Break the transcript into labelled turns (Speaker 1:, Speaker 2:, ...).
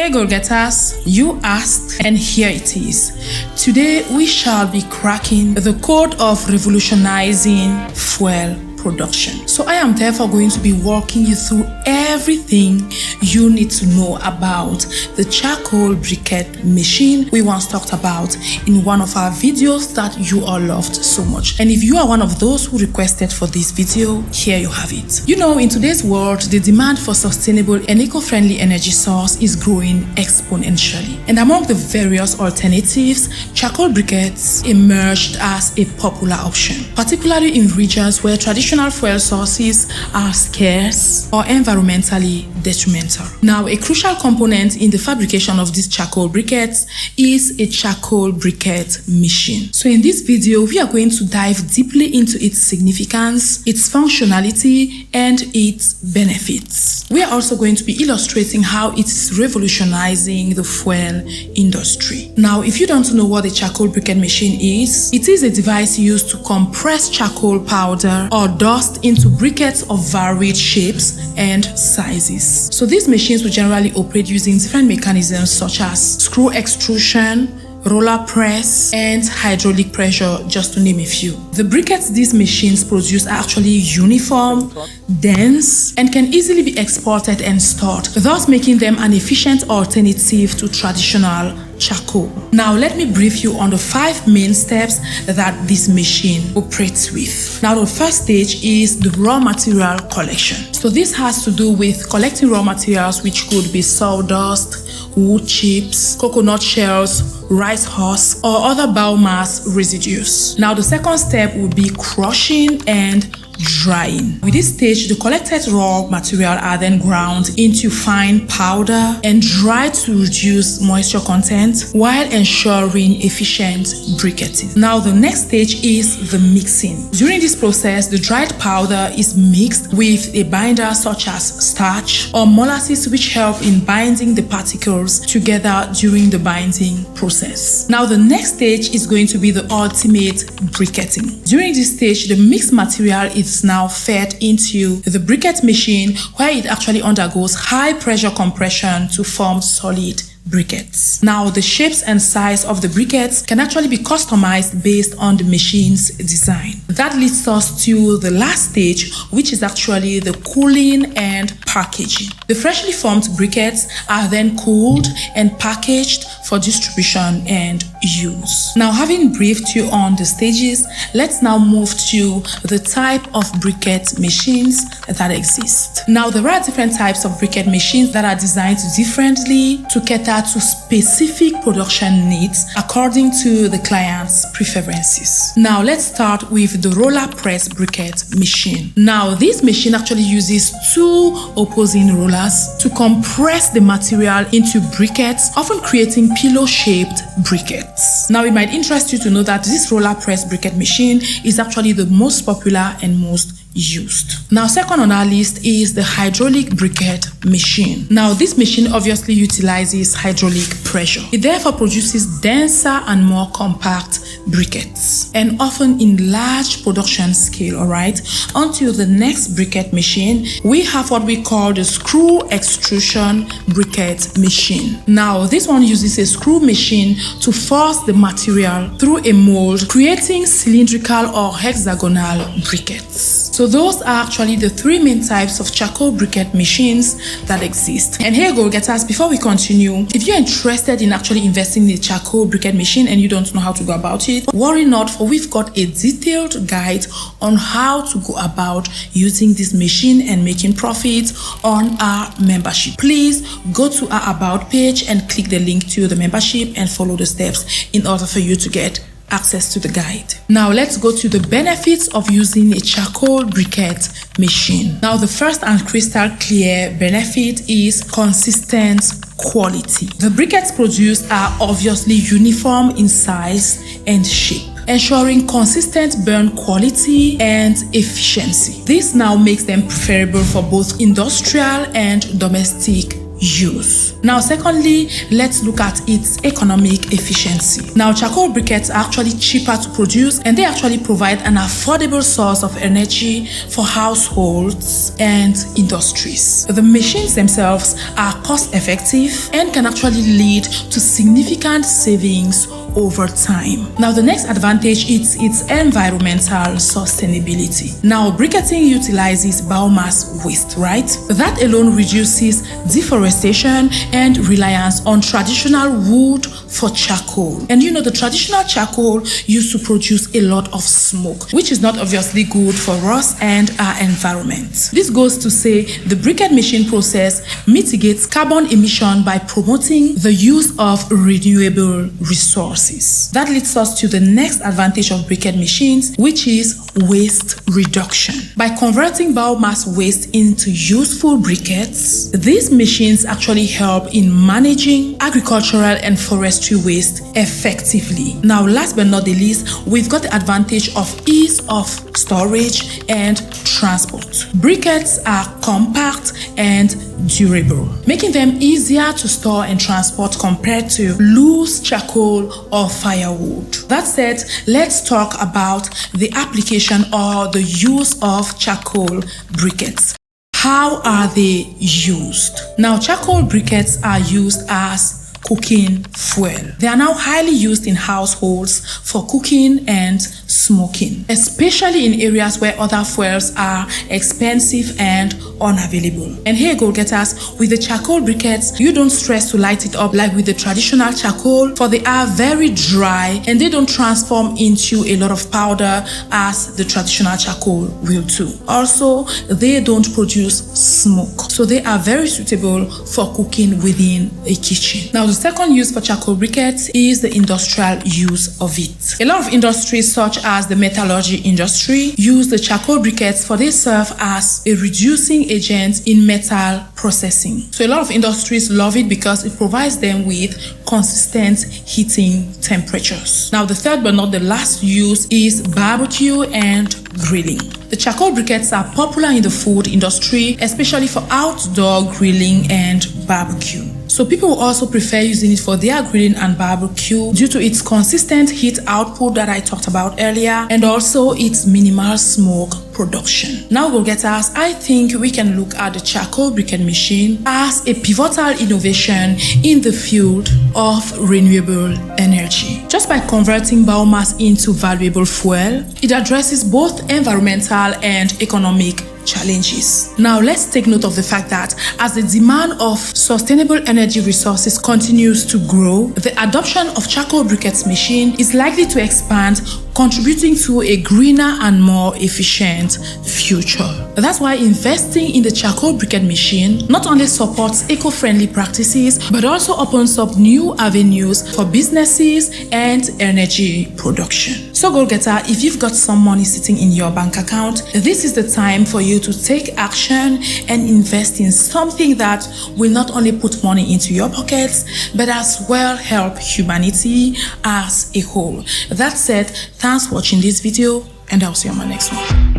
Speaker 1: Hey go-getters, you asked and here it is. Today we shall be cracking the code of revolutionizing fuel production. So I am therefore going to be walking you through everything you need to know about the charcoal briquette machine we once talked about in one of our videos that you all loved so much. And if you are one of those who requested for this video, here you have it. You know, in today's world, the demand for sustainable and eco-friendly energy source is growing exponentially. And among the various alternatives, charcoal briquettes emerged as a popular option, particularly in regions where traditional fuel sources are scarce or environmentally detrimental. Now, a crucial component in the fabrication of these charcoal briquettes is a charcoal briquette machine. So in this video, we are going to dive deeply into its significance, its functionality, and its benefits. We are also going to be illustrating how it is revolutionizing the fuel industry. Now, if you don't know what a charcoal briquette machine is, it is a device used to compress charcoal powder or dust into briquettes of varied shapes and sizes. So these machines will generally operate using different mechanisms such as screw extrusion, roller press, and hydraulic pressure, just to name a few. The briquettes these machines produce are actually uniform, dense, and can easily be exported and stored, thus making them an efficient alternative to traditional charcoal. Now let me brief you on the 5 main steps that this machine operates with. Now the first stage is the raw material collection. So this has to do with collecting raw materials, which could be sawdust, wood chips, coconut shells, rice husks, or other biomass residues. Now the second step would be crushing and drying. With this stage, the collected raw material are then ground into fine powder and dried to reduce moisture content while ensuring efficient briquetting. Now the next stage is the mixing. During this process, the dried powder is mixed with a binder such as starch or molasses, which help in binding the particles together during the binding process. Now the next stage is going to be the ultimate briquetting. During this stage, the mixed material is now fed into the briquette machine, where it actually undergoes high pressure compression to form solid briquettes. Now the shapes and size of the briquettes can actually be customized based on the machine's design. That leads us to the last stage, which is actually the cooling and packaging. The freshly formed briquettes are then cooled and packaged for distribution and use. Now, having briefed you on the stages, let's now move to the type of briquette machines that exist. Now, there are different types of briquette machines that are designed differently to cater to specific production needs according to the client's preferences. Now, let's start with the roller press briquette machine. Now, this machine actually uses 2 opposing rollers to compress the material into briquettes, often creating pillow-shaped briquettes. Now, it might interest you to know that this roller press briquette machine is actually the most popular and most used. Now, second on our list is the hydraulic briquette machine. Now, this machine obviously utilizes hydraulic pressure. It therefore produces denser and more compact briquettes, and often in large production scale. Alright, onto the next briquette machine, we have what we call the screw extrusion briquette machine. Now, this one uses a screw machine to force the material through a mold, creating cylindrical or hexagonal briquettes. So those are actually the 3 main types of charcoal briquette machines that exist. And here, go-getters, before we continue, if you're interested in actually investing in a charcoal briquette machine and you don't know how to go about it, worry not, for we've got a detailed guide on how to go about using this machine and making profits on our membership. Please go to our About page and click the link to the membership and follow the steps in order for you to get access to the guide. Now let's go to the benefits of using a charcoal briquette machine. Now the first and crystal clear benefit is consistent quality. The briquettes produced are obviously uniform in size and shape, ensuring consistent burn quality and efficiency. This now makes them preferable for both industrial and domestic use. Now, secondly, let's look at its economic efficiency. Now, charcoal briquettes are actually cheaper to produce, and they actually provide an affordable source of energy for households and industries. The machines themselves are cost effective and can actually lead to significant savings over time. Now, the next advantage is its environmental sustainability. Now, briquetting utilizes biomass waste, right? That alone reduces deforestation and reliance on traditional wood for charcoal. And you know, the traditional charcoal used to produce a lot of smoke, which is not obviously good for us and our environment. This goes to say the briquette machine process mitigates carbon emission by promoting the use of renewable resources. That leads us to the next advantage of briquette machines, which is waste reduction. By converting biomass waste into useful briquettes, these machines actually help in managing agricultural and forestry waste effectively. Now, last but not the least, we've got the advantage of ease of storage and transport. Briquettes are compact and durable, making them easier to store and transport compared to loose charcoal or firewood. That said, let's talk about the application or the use of charcoal briquettes. How are they used? Now, charcoal briquettes are used as cooking fuel. They are now highly used in households for cooking and smoking, especially in areas where other fuels are expensive and unavailable. And here, goal getters, with the charcoal briquettes, you don't stress to light it up like with the traditional charcoal, for they are very dry and they don't transform into a lot of powder as the traditional charcoal will do. Also, they don't produce smoke, so they are very suitable for cooking within a kitchen. Now, the second use for charcoal briquettes is the industrial use of it. A lot of industries, such as the metallurgy industry, use the charcoal briquettes for they serve as a reducing agent in metal processing. So a lot of industries love it because it provides them with consistent heating temperatures. Now, the third but not the last use is barbecue and grilling. The charcoal briquettes are popular in the food industry, especially for outdoor grilling and barbecue. So people also prefer using it for their grilling and barbecue due to its consistent heat output that I talked about earlier, and also its minimal smoke production. Now, go getters, I think we can look at the charcoal briquette machine as a pivotal innovation in the field of renewable energy. Just by converting biomass into valuable fuel, it addresses both environmental and economic challenges. Now, let's take note of the fact that as the demand of sustainable energy resources continues to grow, the adoption of charcoal briquette machine is likely to expand, contributing to a greener and more efficient future. That's why investing in the charcoal briquette machine not only supports eco-friendly practices, but also opens up new avenues for businesses and energy production. So, goal getter, if you've got some money sitting in your bank account, this is the time for you to take action and invest in something that will not only put money into your pockets, but as well help humanity as a whole. That said, thanks for watching this video, and I'll see you on my next one.